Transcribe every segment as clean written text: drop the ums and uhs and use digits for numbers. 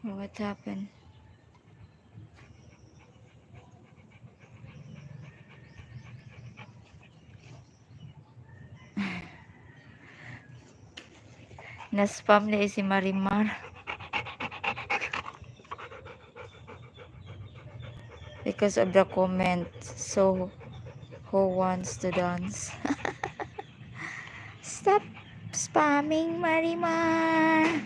What happened? Na-spam na si Marimar. Because of the comment. So, who wants to dance? Stop spamming, Marimar.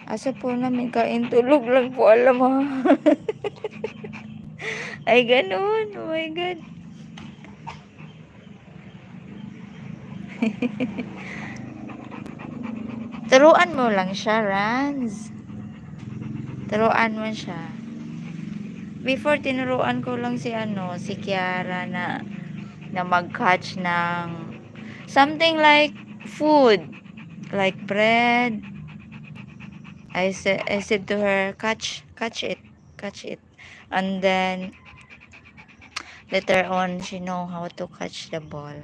Asa po namin kain tulog lang po, alam mo. Ay, ganun. Oh my God. Turuan mo lang siya, Ranz. Turuan mo siya. Before, tinuruan ko lang si Kiara na mag-catch ng something like food. Like bread. I said to her, catch it. And then, later on, she know how to catch the ball.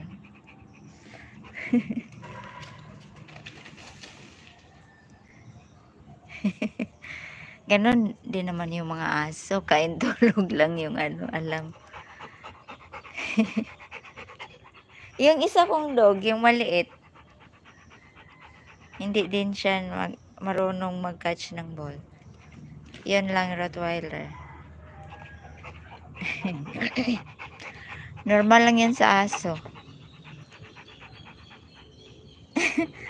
Ganon din naman yung mga aso. Kain tulog lang yung alam. Yung isa kong dog, yung maliit, hindi din siya marunong mag-catch ng ball. Yun lang, Rottweiler. Normal lang yan sa aso.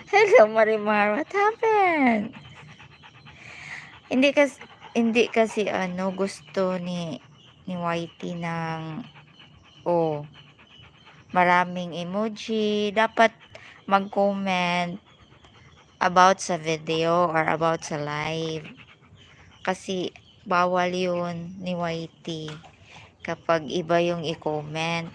Hello, Marimar. What happened? Hindi kasi gusto ni Whitey ng maraming emoji. Dapat mag-comment about sa video or about sa live. Kasi bawal yun ni Whitey kapag iba yung i-comment.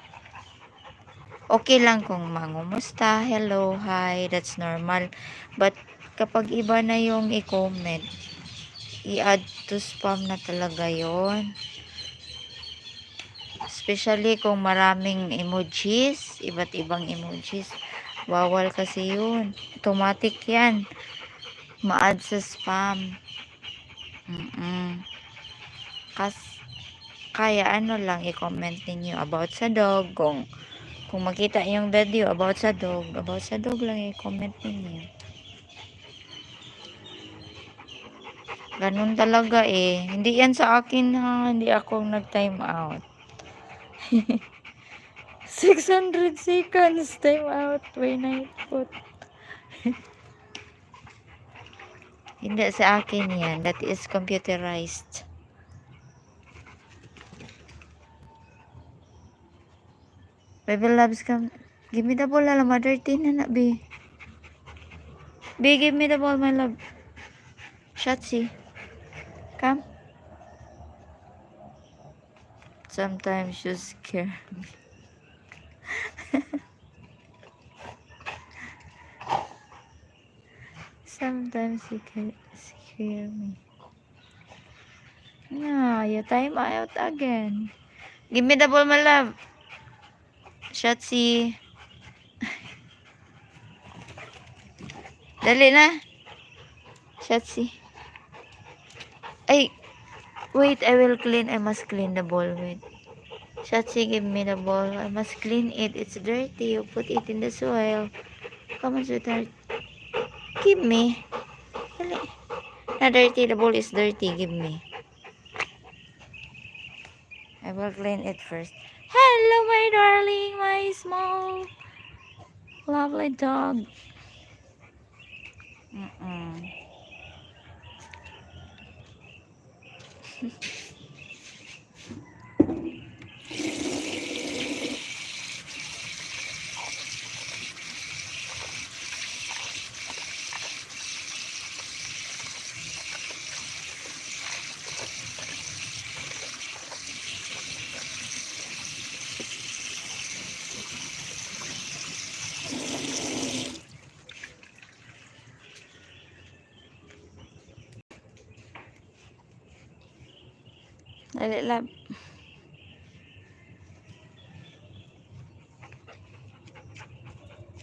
Okay lang kung mangumusta, hello, hi, that's normal. But kapag iba na yung i-comment, i-add to spam na talaga yon. Especially kung maraming emojis, iba't ibang emojis. Bawal kasi yun. Automatic yan. Ma-add sa spam. Kaya lang i-comment ninyo about sa dog. Kung makita yung video about sa dog lang i-comment ninyo. Ganun talaga eh. Hindi yan sa akin ha. Hindi ako nag-time out. 600 seconds time out. Why not put? Hindi sa akin yan. That is computerized. Baby loves, come. Give me the ball, alam mo. 13 na B. B, give me the ball, my love. Shotzi. Come. Sometimes you scare me. Sometimes you can scare me. Yeah, you time out again. Give me the ball, my love. Shotzi. Dali na. Shotzi. Ay, wait, I will clean. I must clean the ball. Wait. Shotzi, give me the ball. I must clean it. It's dirty. You put it in the soil. Come on, sweetheart. Give me. Dali. Na dirty. The ball is dirty. Give me. I will clean it first. Hello, my darling. My small, lovely dog. Dali, love.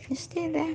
You stay there.